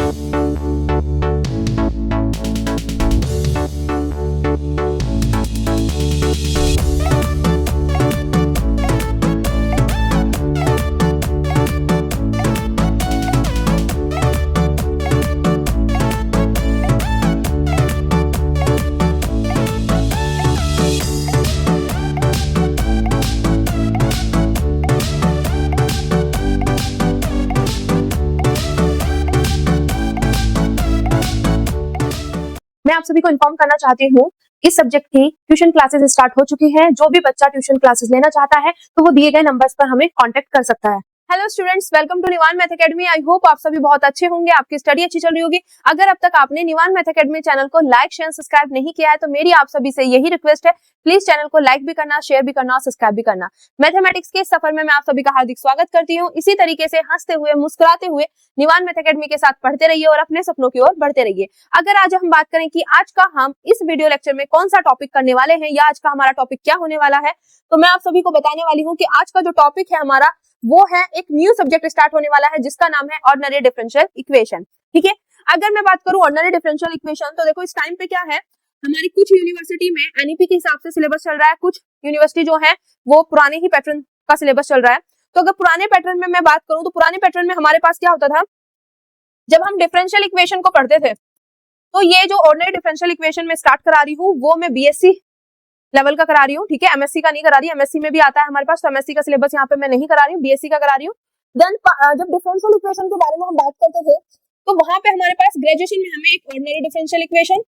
मैं आप सभी को इन्फॉर्म करना चाहती हूँ, इस सब्जेक्ट की ट्यूशन क्लासेस स्टार्ट हो चुकी हैं। जो भी बच्चा ट्यूशन क्लासेस लेना चाहता है तो वो दिए गए नंबर्स पर हमें कांटेक्ट कर सकता है। Hello students, welcome to Nivan math academy. I hope आप सभी बहुत अच्छे होंगे, आपकी स्टडी अच्छी चल रही होगी। अगर अब तक आपने निवान मैथ एकेडमी चैनल को लाइक शेयर सब्सक्राइब नहीं किया है तो मेरी आप सभी से यही रिक्वेस्ट है, प्लीज चैनल को लाइक भी करना, शेयर भी करना और सब्सक्राइब भी करना। मैथमेटिक्स के सफर में मैं आप सभी का हार्दिक स्वागत करती हूँ। इसी तरीके से हंसते हुए मुस्कुराते हुए निवान मैथ एकेडमी के साथ पढ़ते रहिए और अपने सपनों की ओर बढ़ते रहिए। अगर आज हम बात करें कि आज का हम इस वीडियो लेक्चर में कौन सा टॉपिक करने वाले हैं या आज का हमारा टॉपिक क्या होने वाला है, तो मैं आप सभी को बताने वाली हूँ कि आज का जो टॉपिक है हमारा वो है एक न्यू सब्जेक्ट स्टार्ट होने वाला है जिसका नाम है ऑर्डिनरी डिफरेंशियल इक्वेशन। ठीक है, अगर मैं बात करूं ऑर्डिनरी डिफरेंशियल इक्वेशन तो देखो इस टाइम पे क्या है, हमारी कुछ यूनिवर्सिटी में एनईपी के हिसाब से सिलेबस चल रहा है, कुछ यूनिवर्सिटी जो है वो पुराने ही पैटर्न का सिलेबस चल रहा है। तो अगर पुराने पैटर्न में मैं बात करूं तो पुराने पैटर्न में हमारे पास क्या होता था, जब हम डिफरेंशियल इक्वेशन को पढ़ते थे तो ये जो ऑर्डिनरी डिफरेंशियल इक्वेशन में स्टार्ट करा रही हूँ वो मैं बीएससी लेवल का करा रही हूँ। ठीक है, एमएससी का नहीं करा रही, एमएससी में भी आता है हमारे पास, तो एमएससी का सिलेबस यहाँ पे मैं नहीं करा रही हूँ, बीएससी का करा रही हूँ। देन जब डिफरेंशियल इक्वेशन के बारे में हम बात करते थे तो वहां पे हमारे पास ग्रेजुएशन में हमें एक ऑर्डिनरी डिफरेंशियल इक्वेशन,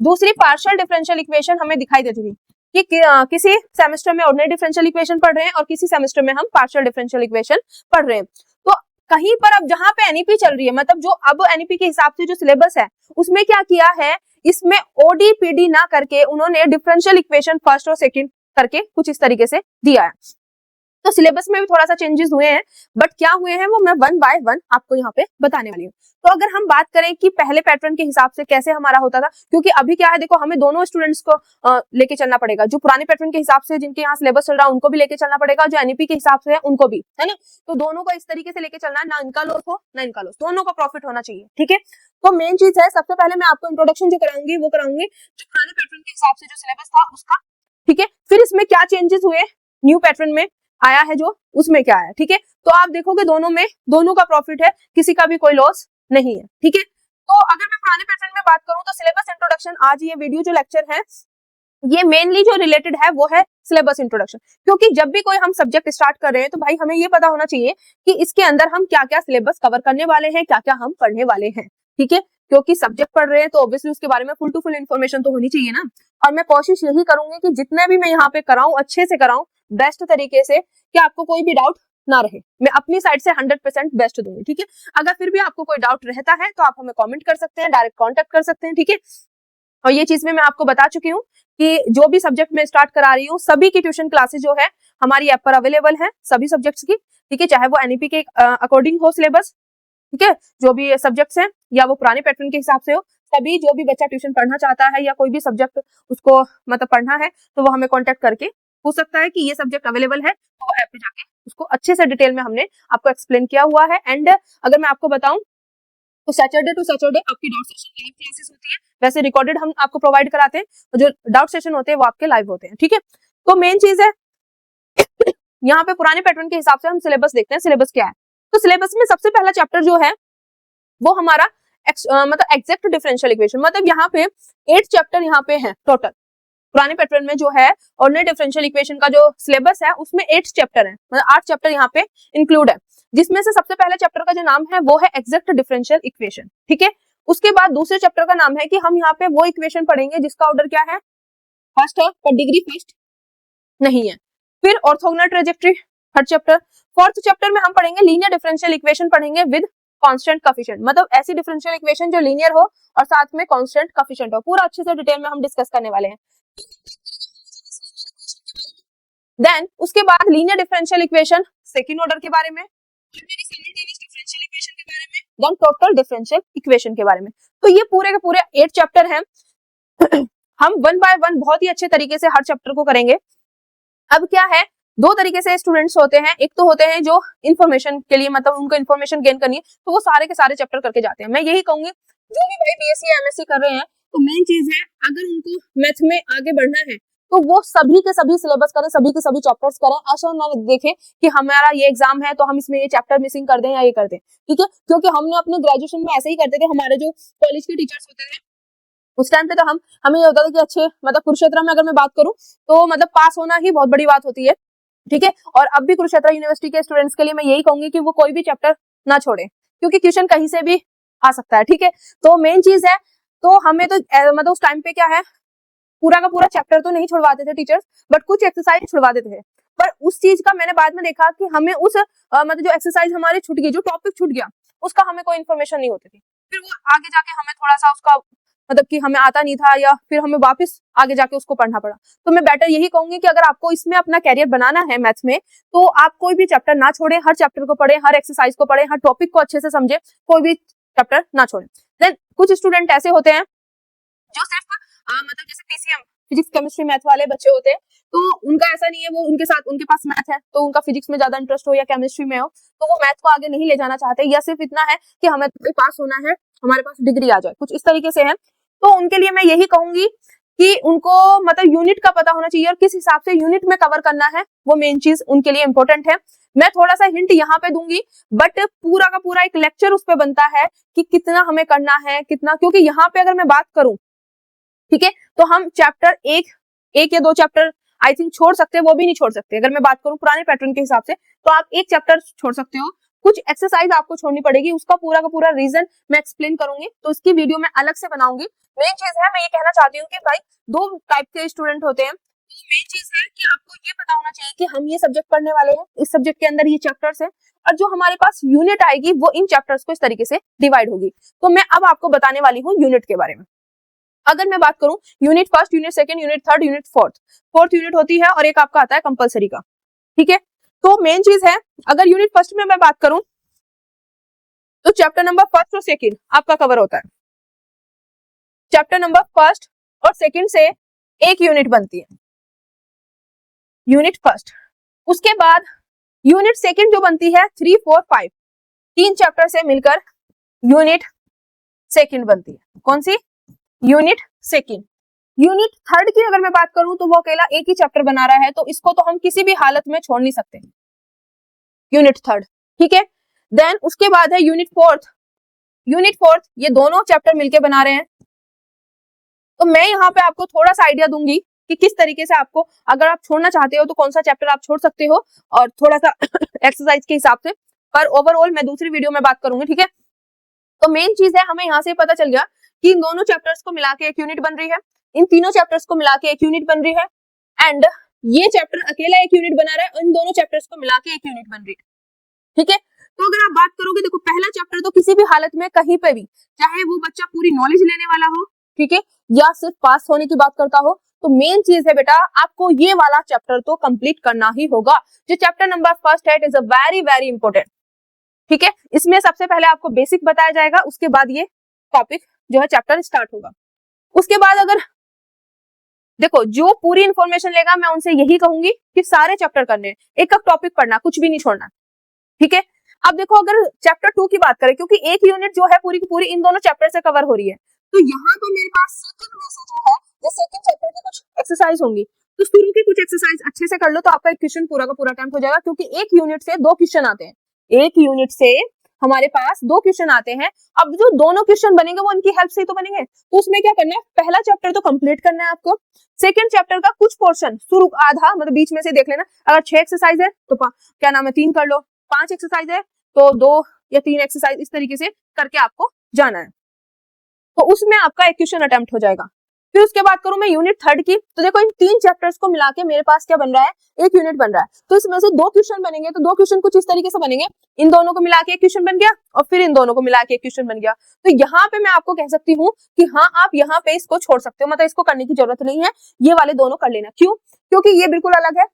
दूसरी पार्शियल डिफरेंशियल इक्वेशन हमें दिखाई देती थी कि किसी सेमेस्टर में ऑर्डिनरी डिफरेंशियल इक्वेशन पढ़ रहे हैं और किसी सेमेस्टर में हम पार्शियल डिफरेंशियल इक्वेशन पढ़ रहे हैं। तो कहीं पर अब जहां पे एनईपी चल रही है, मतलब जो अब एनईपी के हिसाब से जो सिलेबस है उसमें क्या किया है, इसमें ओडीपीडी ना करके उन्होंने डिफरेंशियल इक्वेशन फर्स्ट और सेकंड करके कुछ इस तरीके से दिया है। तो सिलेबस में भी थोड़ा सा चेंजेस हुए हैं, बट क्या हुए हैं वो मैं वन बाय वन आपको यहाँ पे बताने वाली हूँ। तो अगर हम बात करें कि पहले पैटर्न के हिसाब से कैसे हमारा होता था, क्योंकि अभी क्या है देखो, हमें दोनों स्टूडेंट्स को लेके चलना पड़ेगा, जो पुराने पैटर्न के हिसाब से जिनके यहाँ सिलेबस चल रहा है उनको भी लेके चलना पड़ेगा, जो एनईपी के हिसाब से है उनको भी, है ना। तो दोनों को इस तरीके से लेके चलना है, ना इनका लॉस हो ना इनका लॉस, दोनों का प्रॉफिट होना चाहिए। ठीक है, तो मेन चीज है, सबसे पहले मैं आपको इंट्रोडक्शन जो कराऊंगी वो कराऊंगी जो पुराने पैटर्न के हिसाब से जो सिलेबस था उसका। ठीक है, फिर इसमें क्या चेंजेस हुए, न्यू पैटर्न में आया है जो, उसमें क्या आया। ठीक है, तो आप देखोगे दोनों में दोनों का प्रॉफिट है, किसी का भी कोई लॉस नहीं है। ठीक है, तो अगर मैं पुराने पैटर्न में बात करूं तो सिलेबस इंट्रोडक्शन, आज ये वीडियो जो लेक्चर है ये मेनली जो रिलेटेड है वो है सिलेबस इंट्रोडक्शन, क्योंकि जब भी कोई हम सब्जेक्ट स्टार्ट कर रहे हैं तो भाई हमें ये पता होना चाहिए कि इसके अंदर हम क्या क्या सिलेबस कवर करने वाले हैं, क्या क्या हम पढ़ने वाले हैं। ठीक है, क्योंकि सब्जेक्ट पढ़ रहे हैं तो ऑब्वियसली उसके बारे में फुल टू फुल इन्फॉर्मेशन तो होनी चाहिए ना। और मैं कोशिश यही करूंगी कि जितने भी मैं यहाँ पे कराऊं अच्छे से कराऊं, बेस्ट तरीके से, कि आपको कोई भी डाउट ना रहे। मैं अपनी साइड से 100% बेस्ट दूंगी। ठीक है, अगर फिर भी आपको कोई डाउट रहता है तो आप हमें कमेंट कर सकते हैं, डायरेक्ट कांटेक्ट कर सकते हैं। ठीक है, और ये चीज में मैं आपको बता चुकी हूँ कि जो भी सब्जेक्ट में स्टार्ट करा रही हूँ सभी की ट्यूशन क्लासेस जो है हमारी ऐप पर अवेलेबल है, सभी सब्जेक्ट्स की। ठीक है, चाहे वो एनईपी के अकॉर्डिंग हो सिलेबस, ठीक है, जो भी सब्जेक्ट्स हैं या वो पुराने पैटर्न के हिसाब से हो, सभी जो भी बच्चा ट्यूशन पढ़ना चाहता है या कोई भी सब्जेक्ट उसको मतलब पढ़ना है तो वो हमें कांटेक्ट करके पूछ सकता है कि ये सब्जेक्ट अवेलेबल है, तो वो ऐप पे जाके उसको अच्छे से डिटेल में हमने आपको एक्सप्लेन किया हुआ है। एंड अगर मैं आपको बताऊं तो सैटरडे टू सैटरडे आपकी डाउट सेशन लाइव क्लासेस होती है, वैसे रिकॉर्डेड हम आपको प्रोवाइड कराते हैं, जो डाउट सेशन होते हैं वो आपके लाइव होते हैं। ठीक है, तो मेन चीज है यहाँ पे पुराने पैटर्न के हिसाब से हम सिलेबस देखते हैं, सिलेबस क्या है। तो सिलेबस में सबसे पहला चैप्टर जो है वो हमारा मतलब एग्जैक्ट डिफरेंशियल इक्वेशन, मतलब यहाँ पे 8 चैप्टर यहाँ पे हैं टोटल। पुराने पैटर्न में जो है ऑर्डिनरी डिफरेंशियल इक्वेशन का जो सिलेबस है उसमें 8 चैप्टर है, मतलब 8 चैप्टर यहाँ पे इंक्लूड है, जिसमें से सबसे पहले चैप्टर का जो नाम है वो है एग्जैक्ट डिफरेंशियल इक्वेशन। ठीक है, उसके बाद दूसरे चैप्टर का नाम है कि हम यहाँ पे वो इक्वेशन पढ़ेंगे जिसका ऑर्डर क्या है, फर्स्ट है पर डिग्री फर्स्ट नहीं है। फिर orthogonal trajectory third chapter. Fourth chapter में हम पढ़ेंगे लीनियर डिफरेंशियल इक्वेशन पढ़ेंगे विद कांस्टेंट कोएफिशिएंट, मतलब ऐसी डिफरेंशियल इक्वेशन जो लीनियर हो और साथ में कांस्टेंट कोएफिशिएंट हो, पूरा अच्छे से डिटेल में हम डिस्कस करने वाले हैं। देन उसके बाद linear differential equation second order के बारे में, साइमल्टेनियस डिफरेंशियल इक्वेशन के बारे में, देन टोटल डिफरेंशियल इक्वेशन के बारे में। तो ये पूरे के पूरे 8 चैप्टर हैं हम वन बाय वन बहुत ही अच्छे तरीके से हर चैप्टर को करेंगे। अब क्या है, दो तरीके से स्टूडेंट्स होते हैं, एक तो होते हैं जो इन्फॉर्मेशन के लिए, मतलब उनको इन्फॉर्मेशन गेन करनी है, तो वो सारे के सारे चैप्टर करके जाते हैं। मैं यही कहूंगी जो भी भाई बीएससी या एमएससी कर रहे हैं, तो मेन चीज है अगर उनको मैथ में आगे बढ़ना है तो वो सभी के सभी सिलेबस करें, सभी के सभी चैप्टर्स करें। ऐसा ना देखें कि हमारा ये एग्जाम है तो हम इसमें ये चैप्टर मिसिंग कर दें या ये कर दें, ठीक है। क्योंकि हमने अपने ग्रेजुएशन में ऐसे ही करते थे। हमारे जो कॉलेज के टीचर्स होते थे उस टाइम पे तो हमें ये होता था कि अच्छे, मतलब कुरुक्षेत्र में अगर मैं बात करूं तो मतलब पास होना ही बहुत बड़ी बात होती है, ठीक है। और अब भी कुरुक्षेत्र यूनिवर्सिटी के स्टूडेंट्स के लिए मैं यही कहूंगी कि वो कोई भी चैप्टर ना छोड़े, क्योंकि क्वेश्चन कहीं से भी आ सकता है, ठीक है। तो मेन चीज है, तो हमें तो मतलब उस टाइम पे क्या है, पूरा का पूरा चैप्टर तो नहीं छुड़वाते थे टीचर्स, बट कुछ एक्सरसाइज छुड़वा देते थे। पर उस चीज का मैंने बाद में देखा कि हमें उस मतलब जो एक्सरसाइज हमारी छूट गई, जो टॉपिक छूट गया, उसका हमें कोई इन्फॉर्मेशन नहीं होती थी। फिर वो आगे जाके हमें थोड़ा सा उसका मतलब कि हमें आता नहीं था, या फिर हमें वापस आगे जाके उसको पढ़ना पड़ा। तो मैं बेटर यही कहूंगी कि अगर आपको इसमें अपना कैरियर बनाना है मैथ्स में, तो आप कोई भी चैप्टर ना छोड़ें, हर चैप्टर को पढ़ें, हर एक्सरसाइज को पढ़ें, हर टॉपिक को अच्छे से समझें, कोई भी चैप्टर ना छोड़ें। देन कुछ स्टूडेंट ऐसे होते हैं जो सिर्फ मतलब जैसे पीसीएम, फिजिक्स केमिस्ट्री मैथ वाले बच्चे होते हैं, तो उनका ऐसा नहीं है, वो उनके साथ उनके पास मैथ है तो उनका फिजिक्स में ज्यादा इंटरेस्ट हो या केमिस्ट्री में हो, तो वो मैथ को आगे नहीं ले जाना चाहते, या सिर्फ इतना है कि हमें पास होना है, हमारे पास डिग्री आ जाए, कुछ इस तरीके से है। तो उनके लिए मैं यही कहूंगी कि उनको मतलब यूनिट का पता होना चाहिए और किस हिसाब से यूनिट में कवर करना है, वो मेन चीज उनके लिए इंपॉर्टेंट है। मैं थोड़ा सा हिंट यहाँ पे दूंगी, बट पूरा का पूरा एक लेक्चर उस पर बनता है कि कितना हमें करना है, कितना, क्योंकि यहाँ पे अगर मैं बात करूं, ठीक है, तो हम चैप्टर एक या दो चैप्टर आई थिंक छोड़ सकते हैं, वो भी नहीं छोड़ सकते। अगर मैं बात करूं पुराने पैटर्न के हिसाब से, तो आप एक चैप्टर छोड़ सकते हो, कुछ एक्सरसाइज आपको छोड़नी पड़ेगी, उसका पूरा का पूरा रीजन मैं एक्सप्लेन करूंगी, तो इसकी वीडियो मैं अलग से बनाऊंगी। मेन चीज है, मैं ये कहना चाहती हूँ कि भाई दो टाइप के स्टूडेंट होते हैं। मेन चीज है कि आपको ये पता होना चाहिए कि हम ये सब्जेक्ट पढ़ने वाले हैं, इस सब्जेक्ट के अंदर ये चैप्टर्स हैं, और जो हमारे पास यूनिट आएगी वो इन चैप्टर्स को इस तरीके से डिवाइड होगी। तो मैं अब आपको बताने वाली हूँ यूनिट के बारे में। अगर मैं बात करूं unit first, unit second, unit third, unit fourth unit होती है, और एक आपका आता है कंपलसरी का, ठीक है। तो मेन चीज है, अगर यूनिट फर्स्ट में मैं बात करूं तो चैप्टर नंबर फर्स्ट और सेकंड आपका कवर होता है। चैप्टर नंबर फर्स्ट और सेकंड से एक यूनिट बनती है, यूनिट फर्स्ट। उसके बाद यूनिट सेकंड जो बनती है 3, 4, 5, तीन चैप्टर से मिलकर यूनिट सेकंड बनती है। कौन सी? Unit second. यूनिट थर्ड की अगर मैं बात करूं तो वो अकेला एक ही चैप्टर बना रहा है, तो इसको तो हम किसी भी हालत में छोड़ नहीं सकते, यूनिट थर्ड, ठीक है। देन उसके बाद है यूनिट फोर्थ। यूनिट फोर्थ ये दोनों चैप्टर मिलके बना रहे हैं। तो मैं यहाँ पे आपको थोड़ा सा आइडिया दूंगी कि किस तरीके से आपको, अगर आप छोड़ना चाहते हो तो कौन सा चैप्टर आप छोड़ सकते हो, और थोड़ा सा एक्सरसाइज के हिसाब से, पर ओवरऑल मैं दूसरी वीडियो में बात करूंगी, ठीक है। तो मेन चीज है, हमें यहाँ से पता चल गया कि इन दोनों चैप्टर्स को मिला के एक यूनिट बन रही है, इन तीनों चैप्टर्स को मिला के एक यूनिट बन रही है, एंड ये चैप्टर अकेला एक यूनिट बना रहा है, इन दोनों चैप्टर्स को मिला के एक यूनिट बन रही है, ठीक है। तो अगर आप बात करोगे, देखो पहला चैप्टर तो किसी भी हालत में कहीं पे भी, चाहे वो बच्चा पूरी नॉलेज लेने वाला हो, ठीक है, या सिर्फ पास होने की बात करता हो, तो मेन चीज है बेटा, आपको ये वाला चैप्टर तो कंप्लीट करना ही होगा। जो चैप्टर नंबर फर्स्ट है, it is a very very important, ठीक है। इसमें सबसे पहले आपको बेसिक बताया जाएगा, उसके बाद ये टॉपिक जो है चैप्टर स्टार्ट होगा। उसके बाद अगर देखो जो पूरी इंफॉर्मेशन लेगा, मैं उनसे यही कहूंगी कि सारे चैप्टर करने, एक एक टॉपिक पढ़ना, कुछ भी नहीं छोड़ना, ठीक है। अब देखो अगर चैप्टर 2 की बात करें, क्योंकि एक यूनिट जो है पूरी की पूरी इन दोनों चैप्टर से कवर हो रही है, तो यहाँ पे मेरे पास सेकंड में से जो है, जो सेकंड चैप्टर की कुछ एक्सरसाइज होंगी, तो शुरू की कुछ एक्सरसाइज अच्छे से कर लो तो आपका एक क्वेश्चन पूरा का पूरा अटेम्प्ट हो जाएगा, क्योंकि एक यूनिट से दो क्वेश्चन आते हैं, एक यूनिट से हमारे पास दो क्वेश्चन आते हैं। अब जो दोनों क्वेश्चन बनेंगे वो उनकी हेल्प से ही तो बनेंगे, तो उसमें क्या करना है, पहला चैप्टर तो कंप्लीट करना है आपको, सेकंड चैप्टर का कुछ पोर्शन शुरू आधा मतलब बीच में से देख लेना। अगर 6 एक्सरसाइज है तो क्या नाम है 3 कर लो, 5 एक्सरसाइज है तो 2 या 3 एक्सरसाइज, इस तरीके से करके आपको जाना है, तो उसमें आपका एक क्वेश्चन अटेम्प्ट हो जाएगा। फिर उसके बाद करूं मैं यूनिट थर्ड की, तो देखो इन तीन चैप्टर्स को मिला के मेरे पास क्या बन रहा है, एक यूनिट बन रहा है, तो इसमें से दो क्वेश्चन बनेंगे, तो दो क्वेश्चन कुछ इस तरीके से बनेंगे, इन दोनों को मिला के एक क्वेश्चन बन गया, और फिर इन दोनों को मिला के एक क्वेश्चन बन गया। तो यहाँ पे मैं आपको कह सकती हूँ कि हाँ, आप यहाँ पे इसको छोड़ सकते हो, मतलब इसको करने की जरूरत नहीं है, ये वाले दोनों कर लेना। क्यों? क्योंकि ये बिल्कुल अलग है।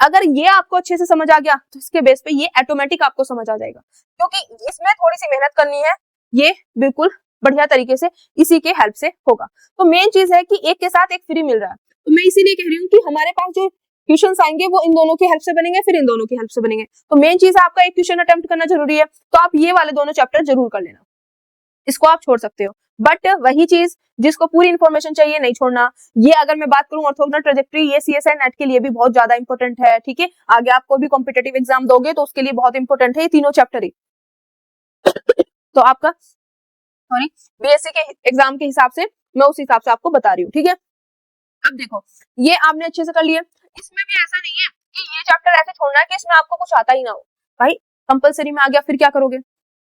अगर ये आपको अच्छे से समझ आ गया तो इसके बेस पे ये ऑटोमेटिक आपको समझ आ जाएगा, क्योंकि इसमें थोड़ी सी मेहनत करनी है, ये बिल्कुल बढ़िया तरीके से इसी के हेल्प से होगा। तो मेन चीज है कि एक के साथ एक फ्री मिल रहा है, तो मैं इसीलिए कह रही हूँ कि हमारे पास जो क्वेश्चंस आएंगे वो इन दोनों की हेल्प से बनेंगे, फिर इन दोनों की हेल्प से बनेंगे। तो मेन चीज है आपका एक क्वेश्चन अटेम्प्ट करना जरूरी है, तो आप ये वाले दोनों चैप्टर जरूर कर लेना, इसको आप छोड़ सकते हो। बट वही चीज जिसको पूरी इंफॉर्मेशन चाहिए नहीं छोड़ना। ये अगर मैं बात करूं ऑर्थोगोनल ट्रेजेक्टरी, ये सीएसआई नेट के लिए भी बहुत ज्यादा इंपॉर्टेंट है, ठीक है। आगे आपको भी कॉम्पिटेटिव एग्जाम दोगे तो उसके लिए बहुत इंपॉर्टेंट है ये तीनों चैप्टर ही। तो आपका सॉरी बीएससी के एग्जाम के हिसाब से मैं उस हिसाब से आपको बता रही हूँ, ठीक है। अब देखो ये आपने अच्छे से कर लिया, इसमें भी ऐसा नहीं है कि ये चैप्टर ऐसे छोड़ना है कि इसमें आपको कुछ आता ही ना हो, भाई कंपलसरी में आ गया फिर क्या करोगे।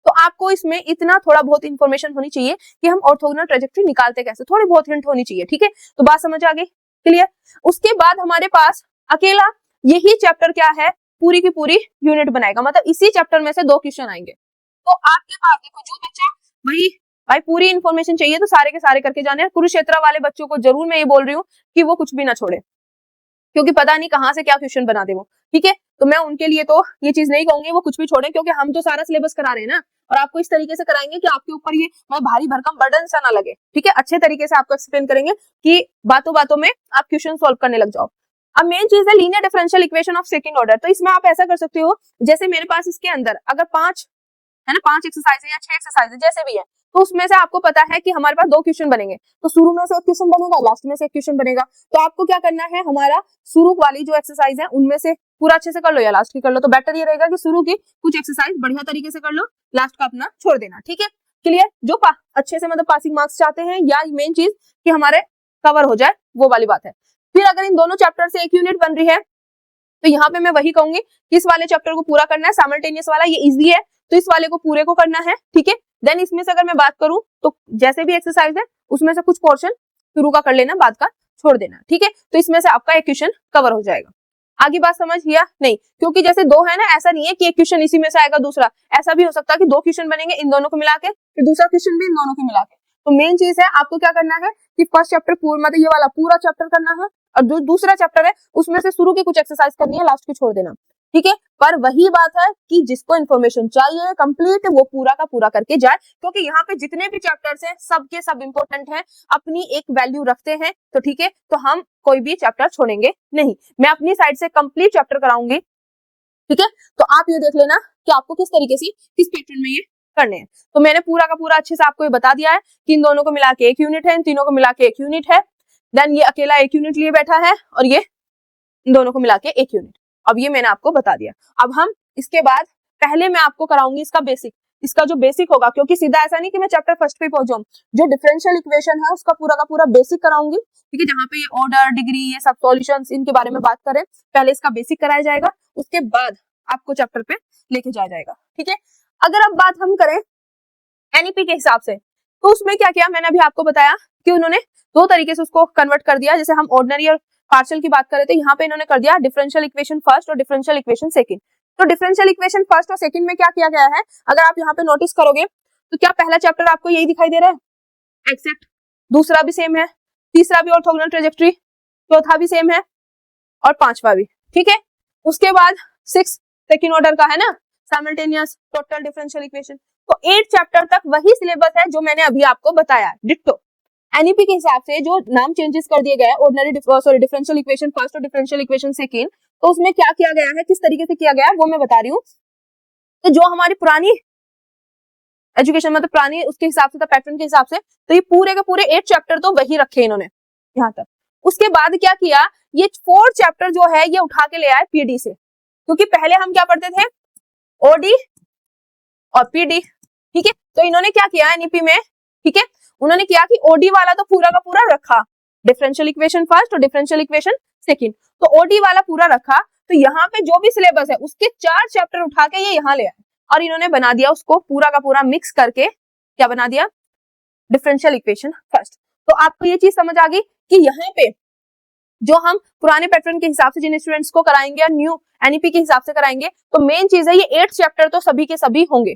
तो आपको इसमें इतना थोड़ा बहुत इंफॉर्मेशन होनी चाहिए कि हम ऑर्थोगोनल ट्रेजेक्टरी निकालते कैसे, थोड़ी बहुत हिंट होनी चाहिए, ठीक है। तो बात समझ आ गई, क्लियर। उसके बाद हमारे पास अकेला यही चैप्टर क्या है, पूरी की पूरी यूनिट बनाएगा, मतलब इसी चैप्टर में से 2 क्वेश्चन आएंगे। तो आपके पास देखो जो बच्चा वही भाई पूरी इन्फॉर्मेशन चाहिए तो सारे के सारे करके जाने। कुरुक्षेत्र वाले बच्चों को जरूर मैं ये बोल रही हूँ कि वो कुछ भी ना छोड़े, क्योंकि पता नहीं कहाँ से क्या क्वेश्चन बना दे वो, ठीक है। तो मैं उनके लिए तो ये चीज नहीं कहूंगी वो कुछ भी छोड़े, क्योंकि हम तो सारा सिलेबस करा रहे हैं ना, और आपको इस तरीके से कराएंगे कि आपके ऊपर ये भारी भरकम बर्डन सा ना लगे, ठीक है। अच्छे तरीके से आपको एक्सप्लेन करेंगे कि बातों बातों में आप क्वेश्चन सॉल्व करने लग जाओ। अब मेन चीज है linear differential equation of second order. तो इसमें आप ऐसा कर सकते हो, जैसे मेरे पास इसके अंदर अगर 5 है ना, 5 एक्सरसाइज है या 6 एक्सरसाइज है जैसे भी है, तो उसमें से आपको पता है कि हमारे पास 2 क्वेश्चन बनेंगे, तो शुरू में से एक क्वेश्चन बनेगा, लास्ट में से एक क्वेश्चन बनेगा। तो आपको क्या करना है, हमारा शुरू वाली जो एक्सरसाइज है उनमें से पूरा अच्छे से कर लो या लास्ट की कर लो, तो बेटर ये रहेगा कि शुरू की कुछ एक्सरसाइज बढ़िया तरीके से कर लो, लास्ट का अपना छोड़ देना, ठीक है, क्लियर। जो अच्छे से मतलब पासिंग मार्क्स चाहते हैं या मेन चीज कि हमारे कवर हो जाए वो वाली बात है। फिर अगर इन दोनों चैप्टर से एक यूनिट बन रही है तो यहाँ पे मैं वही कहूंगी कि इस वाले चैप्टर को पूरा करना है, साइमल्टेनियस वाला ये इजी है तो इस वाले को पूरे को करना है, ठीक है। देन इसमें से अगर मैं बात करूं तो जैसे भी एक्सरसाइज है उसमें से कुछ पोर्शन शुरू का कर लेना, बाद का छोड़ देना, ठीक है। तो इसमें से आपका एक क्वेश्चन कवर हो जाएगा। आगे बात समझ लिया नहीं, क्योंकि जैसे 2 है ना, ऐसा नहीं है कि एक क्वेश्चन इसी में से आएगा दूसरा, ऐसा भी हो सकता है कि 2 क्वेश्चन बनेंगे इन दोनों को मिला के, फिर दूसरा क्वेश्चन भी इन दोनों को मिला के। तो मेन चीज है आपको क्या करना है कि फर्स्ट चैप्टर पूरा मतलब ये वाला पूरा चैप्टर करना है, और जो दूसरा चैप्टर है उसमें से शुरू की कुछ एक्सरसाइज करनी है, लास्ट की छोड़ देना, ठीक है। पर वही बात है कि जिसको इन्फॉर्मेशन चाहिए कंप्लीट वो पूरा का पूरा करके जाए, क्योंकि यहाँ पे जितने भी चैप्टर्स हैं सबके सब इंपॉर्टेंट हैं, अपनी एक वैल्यू रखते हैं, तो ठीक है। तो हम कोई भी चैप्टर छोड़ेंगे नहीं, मैं अपनी साइड से कंप्लीट चैप्टर कराऊंगी, ठीक है। तो आप ये देख लेना कि आपको किस तरीके से किस पैटर्न में ये करने हैं। तो मैंने पूरा का पूरा अच्छे से आपको ये बता दिया है कि इन दोनों को मिला के एक यूनिट है, इन तीनों को मिला के एक यूनिट है, देन ये अकेला एक यूनिट लिए बैठा है और ये इन दोनों को मिला के एक यूनिट। अब ये मैंने आपको बता दिया। अब हम इसके बाद पहले मैं आपको कराऊंगी इसका बेसिक, इसका जो बेसिक होगा, क्योंकि सीधा ऐसा नहीं कि मैं चैप्टर फर्स्ट पे पहुंच जाऊं, जो डिफरेंशियल इक्वेशन है उसका पूरा का पूरा बेसिक कराऊंगी, ठीक है। जहां पे ये ऑर्डर डिग्री ये सब सॉल्यूशंस इनके बारे में बात करें, पहले इसका बेसिक कराया जाएगा, उसके बाद आपको चैप्टर पे लेके जाया जाएगा, ठीक है। अगर अब बात हम करें एनईपी के हिसाब से, तो उसमें क्या किया मैंने अभी आपको बताया कि उन्होंने 2 तरीके से उसको कन्वर्ट कर दिया। जैसे हम ऑर्डिनरी और पार्शियल की बात कर रहे थे, यहाँ पे इन्होंने कर दिया डिफरेंशियल इक्वेशन फर्स्ट और डिफरेंशियल इक्वेशन सेकंड। तो डिफरेंशियल इक्वेशन फर्स्ट और सेकंड में क्या किया गया है, अगर आप यहाँ पे नोटिस करोगे तो क्या पहला चैप्टर आपको यही दिखाई दे रहा है, एक्सेप्ट दूसरा भी सेम है, तीसरा भी ऑर्थोगोनल ट्रेजेक्टरी, चौथा भी सेम है और 5वां भी, ठीक है। उसके बाद 6 सेकंड ऑर्डर का है ना, साइमल्टेनियस टोटल डिफरेंशियल इक्वेशन। तो 8 चैप्टर तक वही सिलेबस है जो मैंने अभी आपको बताया, डिट्टो। एनईपी के हिसाब से जो नाम चेंजेस कर दिए गए ऑर्डिनरी डिफरेंशियल इक्वेशन फर्स्ट और डिफरेंशियल इक्वेशन सेकंड, तो उसमें क्या किया गया है, किस तरीके से किया गया है वो मैं बता रही हूँ। तो जो हमारी पुरानी एजुकेशन मतलब पुरानी उसके हिसाब से था, पैटर्न के हिसाब से, तो ये पूरे के पूरे 8 चैप्टर तो वही रखे इन्होंने यहाँ तक। उसके बाद क्या किया, ये 4 चैप्टर जो है ये उठा के ले आए पीडी से, क्योंकि पहले हम क्या पढ़ते थे ओडी और पीडी, ठीक है। तो इन्होंने क्या किया एनईपी में, ठीक है, उन्होंने किया कि ओडी वाला तो पूरा का पूरा रखा, डिफरेंशियल इक्वेशन फर्स्ट और डिफरेंशियल इक्वेशन सेकंड, तो ओडी वाला पूरा रखा। तो यहाँ पे जो भी सिलेबस है उसके 4 चैप्टर उठा के ये यहाँ ले आए और इन्होंने बना दिया उसको पूरा का पूरा मिक्स करके, क्या बना दिया, डिफरेंशियल इक्वेशन फर्स्ट। तो आपको ये चीज समझ आ गई कि यहाँ पे जो हम पुराने पैटर्न के हिसाब से जिन स्टूडेंट्स को कराएंगे या न्यू एनईपी के हिसाब से कराएंगे, तो मेन चीज है ये 8 चैप्टर तो सभी के सभी होंगे,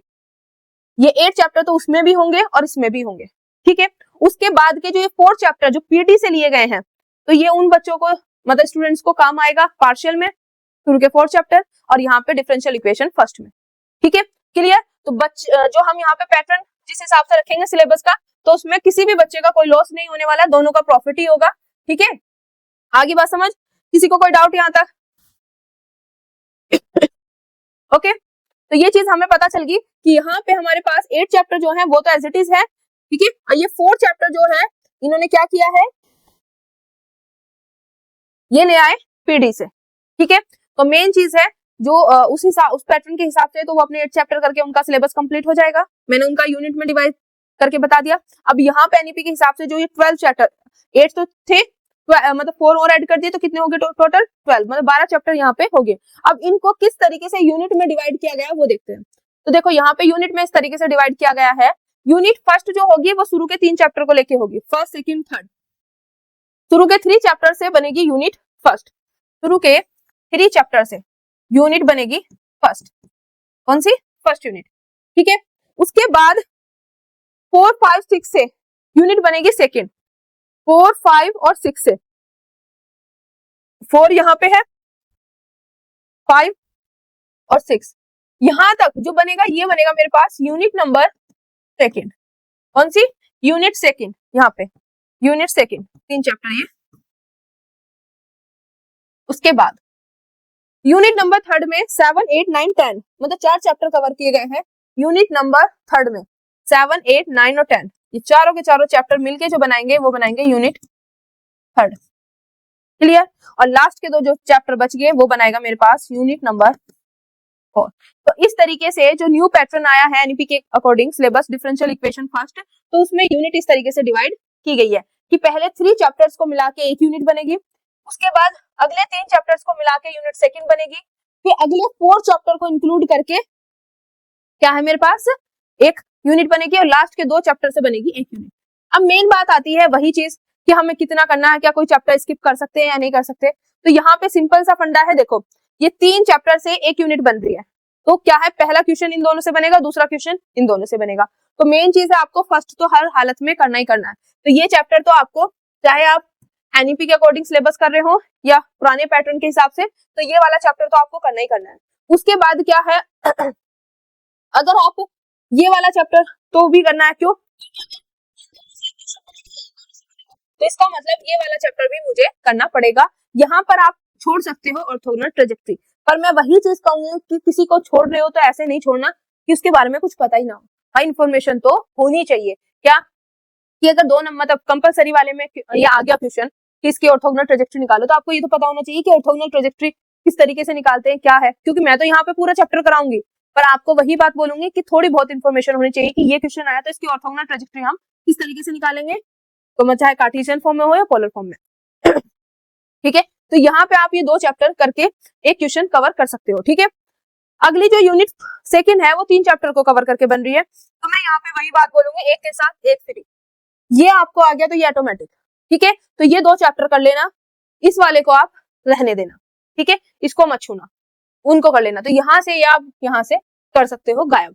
ये 8 चैप्टर तो उसमें भी होंगे और इसमें भी होंगे, ठीक है। उसके बाद के जो ये 4 चैप्टर जो पीटी से लिए गए हैं, तो ये उन बच्चों को मतलब स्टूडेंट्स को काम आएगा पार्शियल में शुरू के 4 चैप्टर और यहाँ पे डिफरेंशियल इक्वेशन फर्स्ट में, ठीक है, क्लियर। तो जो हम यहाँ पे पैटर्न जिस हिसाब से रखेंगे सिलेबस का, तो उसमें किसी भी बच्चे का कोई लॉस नहीं होने वाला, दोनों का प्रॉफिट ही होगा, ठीक है। आगे बात समझ, किसी को कोई डाउट यहाँ तक? ओके, तो ये चीज हमें पता चल गई कि यहाँ पे हमारे पास 8 चैप्टर जो है वो तो एज इट इज है, ठीक है। और ये 4 चैप्टर जो है इन्होंने क्या किया है, ये ले आए पीडी से, ठीक है। तो मेन चीज है जो उस पैटर्न के हिसाब से तो वो अपने 8 चैप्टर करके उनका सिलेबस कंप्लीट हो जाएगा। मैंने उनका यूनिट में डिवाइड करके बता दिया। अब यहाँ पे एनईपी के हिसाब से जो ये 12 चैप्टर, 8 तो थे, मतलब 4 और ऐड कर दिए तो कितने हो गए टोटल 12, मतलब 12 चैप्टर यहाँ पे हो गए। अब इनको किस तरीके से यूनिट में डिवाइड किया गया वो देखते हैं। तो देखो यहाँ पे यूनिट में इस तरीके से डिवाइड किया गया है। यूनिट फर्स्ट जो होगी वो शुरू के 3 चैप्टर को लेके होगी, फर्स्ट सेकंड थर्ड। शुरू के 3 चैप्टर से बनेगी यूनिट फर्स्ट, शुरू के 3 चैप्टर से यूनिट बनेगी फर्स्ट, कौन सी, फर्स्ट यूनिट, ठीक है। उसके बाद 4, 5, 6 से यूनिट बनेगी सेकंड, 4, 5 और 6 से, 4 यहाँ पे है, 5 और 6 यहां तक जो बनेगा ये बनेगा मेरे पास यूनिट नंबर सेकंड, कौन सी, यूनिट सेकंड, यहाँ पे यूनिट सेकंड 3 चैप्टर ये। उसके बाद यूनिट नंबर थर्ड में 7, 8, 9, 10 मतलब 4 चैप्टर कवर किए गए हैं यूनिट नंबर थर्ड में, 7, 8, 9 और 10 ये चारों के चारों चैप्टर मिलके जो बनाएंगे वो बनाएंगे यूनिट थर्ड, क्लियर। और लास्ट के 2 जो चैप्टर बच गए वो बनाएगा मेरे पास यूनिट नंबर 4। तो इस तरीके से जो न्यू पैटर्न आया है एनईपी के according syllabus differential equation first, तो उसमें यूनिट इस तरीके से डिवाइड की गई है कि पहले 3 चैप्टर्स को मिला के एक यूनिट बनेगी, उसके बाद अगले 3 चैप्टर्स को मिला के यूनिट सेकंड बनेगी, फिर अगले 4 चैप्टर को इंक्लूड करके क्या है मेरे पास एक यूनिट बनेगी, और लास्ट के 2 चैप्टर से बनेगी एक यूनिट। अब मेन बात आती है वही चीज कि हमें कितना करना है, क्या कोई चैप्टर स्किप कर सकते हैं या नहीं कर सकते। तो यहाँ पे सिंपल सा फंडा है, देखो ये 3 चैप्टर से एक यूनिट बन रही है, तो क्या है पहला क्वेश्चन इन दोनों से बनेगा, दूसरा क्वेश्चन इन दोनों से बनेगा। तो मेन चीज है आपको फर्स्ट तो हर हालत में करना ही करना है। तो ये चैप्टर तो आपको चाहे आप एनईपी के अकॉर्डिंग सिलेबस कर रहे हो या पुराने पैटर्न के हिसाब से, तो ये वाला चैप्टर तो आपको करना ही करना है। उसके बाद क्या है अगर आप ये वाला चैप्टर तो भी करना है, क्यों, तो इसका मतलब ये वाला चैप्टर भी मुझे करना पड़ेगा। यहाँ पर आप छोड़ सकते हो ऑर्थोगोनल ट्रेजेक्टरी, पर मैं वही चीज कहूंगी कि किसी को छोड़ रहे हो तो ऐसे नहीं छोड़ना कि उसके बारे में कुछ पता ही ना हो। हाँ, इन्फॉर्मेशन तो होनी चाहिए, क्या कि अगर 2 नंबर मतलब कंपलसरी वाले में ये आ गया क्वेश्चन कि इसकी ऑर्थोगोनल ट्रेजेक्टरी निकालो, तो आपको ये तो पता होना चाहिए कि ऑर्थोगोनल ट्रेजेक्टरी किस तरीके से निकालते हैं, क्या है। क्योंकि मैं तो यहाँ पे पूरा चैप्टर कराऊंगी, पर आपको वही बात बोलूंगी कि थोड़ी बहुत इन्फॉर्मेशन होनी चाहिए कि ये क्वेश्चन आया तो इसकी ऑर्थोगोनल ट्रेजेक्टरी हम किस तरीके से निकालेंगे, तो मैं चाहे कार्टेशियन फॉर्म में हो या पोलर फॉर्म में ठीक है। तो यहाँ पे आप ये 2 चैप्टर करके एक क्वेश्चन कवर कर सकते हो, ठीक है। अगली जो यूनिट सेकंड है वो 3 चैप्टर को कवर करके बन रही है, तो मैं यहाँ पे वही बात बोलूंगी, एक के साथ एक फ्री। ये आपको आ गया तो ये ऑटोमेटिक, ठीक है। तो ये 2 चैप्टर कर लेना, इस वाले को आप रहने देना, ठीक है, इसको मत छूना, उनको कर लेना। तो यहाँ से या आप यहाँ से कर सकते हो गायब,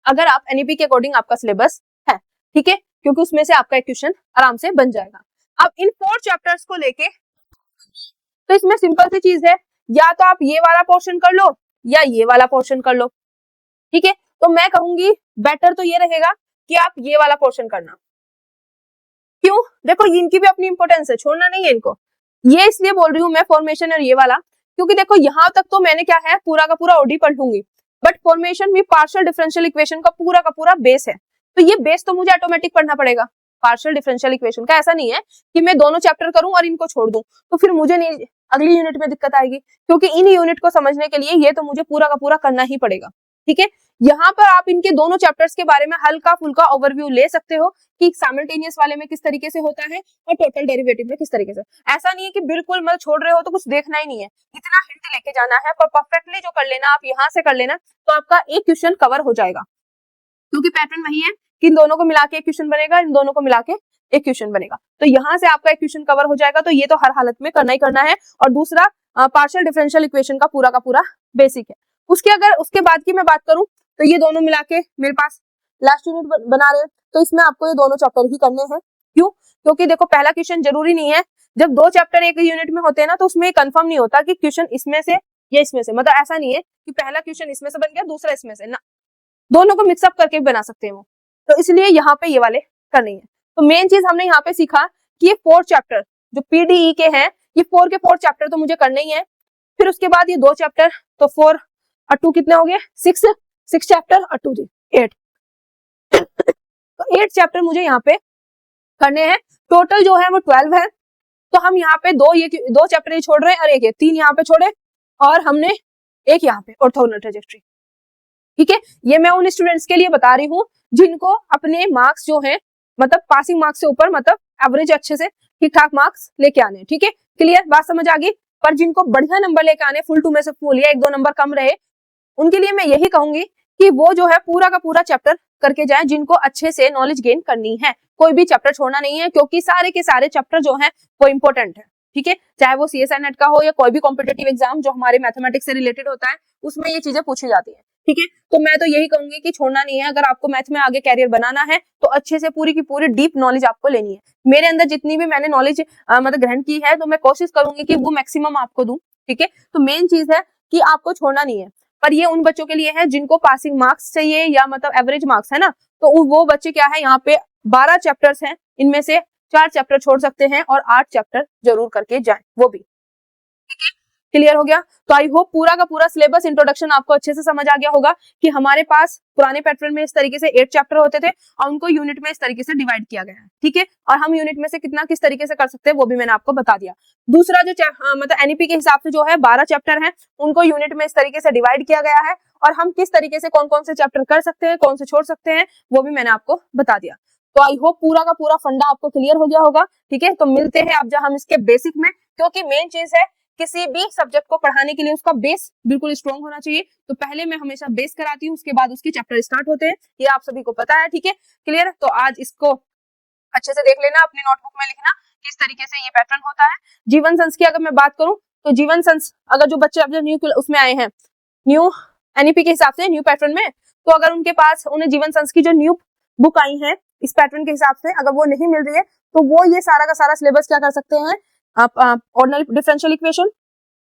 अगर आप एनईपी के अकॉर्डिंग आपका सिलेबस है, ठीक है, क्योंकि उसमें से आपका एक क्वेश्चन आराम से बन जाएगा। अब इन 4 चैप्टर्स को लेके तो इसमें सिंपल सी चीज है, या तो आप ये वाला पोर्शन कर लो या ये वाला पोर्शन कर लो, ठीक है। तो मैं कहूंगी बेटर तो ये रहेगा कि आप ये वाला पोर्शन करना, क्यों, देखो इनकी भी अपनी इंपॉर्टेंस है, छोड़ना नहीं है इनको। ये इसलिए बोल रही हूँ मैं फॉर्मेशन और ये वाला, क्योंकि देखो यहाँ तक तो मैंने क्या है पूरा का पूरा ओडी पढ़ लूंगी, बट फॉर्मेशन भी पार्शियल डिफरेंशियल इक्वेशन का पूरा बेस है, तो ये बेस तो मुझे ऑटोमेटिक पढ़ना पड़ेगा पार्शियल डिफरेंशियल इक्वेशन का। ऐसा नहीं है कि मैं दोनों चैप्टर करूं और इनको छोड़ दूं, तो फिर मुझे नहीं अगली यूनिट में दिक्कत आएगी, क्योंकि इन यूनिट को समझने के लिए ये तो मुझे पूरा का पूरा करना ही पड़ेगा, ठीक है। यहाँ पर आप इनके दोनों चैप्टर्स के बारे में हल्का फुल्का ओवरव्यू ले सकते हो कि साइमल्टेनियस वाले में किस तरीके से होता है और टोटल डेरिवेटिव में किस तरीके से। ऐसा नहीं है कि बिल्कुल मतलब छोड़ रहे हो तो कुछ देखना ही नहीं है, इतना हिंट लेके जाना है, पर परफेक्टली जो कर लेना आप यहाँ से कर लेना, तो आपका एक क्वेश्चन कवर हो जाएगा, क्योंकि पैटर्न वही है कि इन दोनों को मिला के एक क्वेश्चन बनेगा, इन दोनों को मिला के एक क्वेश्चन बनेगा। तो यहाँ से आपका एक क्वेश्चन कवर हो जाएगा, तो ये तो हर हालत में करना ही करना है। और दूसरा पार्शियल डिफरेंशियल इक्वेशन का पूरा बेसिक है। उसके बाद की मैं बात करूं तो ये दोनों मिला के मेरे पास लास्ट यूनिट बना रहे हैं, तो इसमें आपको ये दोनों चैप्टर ही करने हैं। क्यों, क्योंकि देखो पहला क्वेश्चन जरूरी नहीं है, जब 2 चैप्टर एक यूनिट में होते हैं ना, तो उसमें कंफर्म नहीं होता कि क्वेश्चन इसमें से या इसमें से, मतलब ऐसा नहीं है कि पहला क्वेश्चन इसमें से बन गया दूसरा इसमें से, ना, दोनों को मिक्सअप करके बना सकते हैं वो, तो इसलिए यहाँ पे ये वाले करनी है। तो मेन चीज हमने यहाँ पे सीखा कि ये 4 चैप्टर जो पीडीई के हैं, ये 4 के 4 चैप्टर तो मुझे करने ही है। फिर उसके बाद ये 2 चैप्टर, तो 4 और 2 कितने हो गए, 6 चैप्टर और 2 8। तो 8 चैप्टर मुझे यहाँ पे करने हैं, टोटल जो है वो 12 है। तो हम यहाँ पे 2 चैप्टर ही छोड़ रहे हैं और एक 3 यहाँ पे छोड़े और हमने एक यहाँ पे ऑर्थोगोनल ट्रेजेक्टरी। ठीक है, ये मैं उन स्टूडेंट्स के लिए बता रही हूँ जिनको अपने मार्क्स जो है मतलब पासिंग मार्क्स से ऊपर मतलब एवरेज अच्छे से ठीक ठाक मार्क्स लेके आने। ठीक है, क्लियर, बात समझ आ गई। पर जिनको बढ़िया नंबर लेके आने, फुल 2 में से फुल या 1-2 नंबर कम रहे, उनके लिए मैं यही कहूंगी कि वो जो है पूरा का पूरा चैप्टर करके जाए, जिनको अच्छे से नॉलेज गेन करनी है। कोई भी चैप्टर छोड़ना नहीं है, क्योंकि सारे के सारे चैप्टर जो है वो इंपॉर्टेंट है। ठीक है, चाहे वो CSI नेट का हो या कोई भी कॉम्पिटेटिव एग्जाम जो हमारे मैथमेटिक्स से रिलेटेड होता है, उसमें ये चीजें पूछी जाती है। ठीक है, तो मैं तो यही कहूंगी कि छोड़ना नहीं है। अगर आपको मैथ में आगे कैरियर बनाना है तो अच्छे से पूरी की पूरी डीप नॉलेज आपको लेनी है। मेरे अंदर जितनी भी मैंने नॉलेज मतलब ग्रहण की है, तो मैं कोशिश करूंगी कि वो मैक्सिमम आपको दूं। ठीक है, तो मेन चीज है कि आपको छोड़ना नहीं है। पर ये उन बच्चों के लिए है जिनको पासिंग मार्क्स चाहिए या मतलब एवरेज मार्क्स है ना, तो वो बच्चे क्या है, यहाँ पे 12 चैप्टर्स हैं, इनमें से 4 चैप्टर छोड़ सकते हैं और 8 चैप्टर जरूर करके जाएं, वो भी। क्लियर हो गया? तो आई होप पूरा का पूरा सिलेबस इंट्रोडक्शन आपको अच्छे से समझ आ गया होगा कि हमारे पास पुराने पैटर्न में इस तरीके से 8 चैप्टर होते थे और उनको यूनिट में इस तरीके से डिवाइड किया गया है। ठीक है, और हम यूनिट में से कितना किस तरीके से कर सकते हैं वो भी मैंने आपको बता दिया। दूसरा जो मतलब एनईपी के हिसाब से जो है 12 चैप्टर है, उनको यूनिट में इस तरीके से डिवाइड किया गया है और हम किस तरीके से कौन कौन से चैप्टर कर सकते हैं, कौन से छोड़ सकते हैं, वो भी मैंने आपको बता दिया। तो आई होप पूरा का पूरा फंडा आपको क्लियर हो गया होगा। ठीक है, तो मिलते हैं अब जब हम इसके बेसिक में, क्योंकि मेन चीज है किसी भी सब्जेक्ट को पढ़ाने के लिए उसका बेस बिल्कुल स्ट्रॉन्ग होना चाहिए। तो पहले मैं हमेशा बेस कराती हूँ, उसके बाद उसके चैप्टर स्टार्ट होते हैं, ये आप सभी को पता है। ठीक है, क्लियर? तो आज इसको अच्छे से देख लेना, अपनी नोटबुक में लिखना किस तरीके से ये पैटर्न होता है। जीवन संस की अगर मैं बात करूं तो जीवन संस अगर जो बच्चे अब जो न्यू उसमें आए हैं, न्यू एनईपी के हिसाब से न्यू पैटर्न में, तो अगर उनके पास उन्हें जीवन संस की जो न्यू बुक आई है इस पैटर्न के हिसाब से अगर वो नहीं मिल रही है, तो वो ये सारा का सारा सिलेबस क्या कर सकते हैं, आप ऑर्डिनल डिफरेंशियल इक्वेशन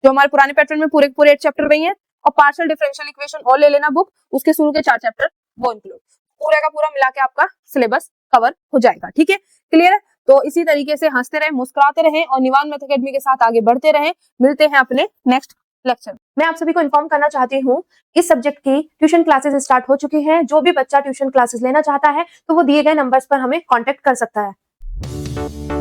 जो हमारे पुराने पैटर्न में पूरे पूरे 8 चैप्टर वही है, और पार्शियल डिफरेंशियल इक्वेशन और ले लेना बुक, उसके शुरू के 4 चैप्टर वो इंक्लूड, पूरा का पूरा मिला के आपका सिलेबस कवर हो जाएगा। ठीक है, क्लियर है? तो इसी तरीके से हंसते रहे, मुस्कुराते रहे और निवान मैथ अकेडमी के साथ आगे बढ़ते रहे। मिलते हैं अपने नेक्स्ट लेक्चर। मैं आप सभी को इन्फॉर्म करना चाहती हूँ इस सब्जेक्ट की ट्यूशन क्लासेस स्टार्ट हो चुकी हैं। जो भी बच्चा ट्यूशन क्लासेस लेना चाहता है तो वो दिए गए नंबर्स पर हमें कॉन्टेक्ट कर सकता है।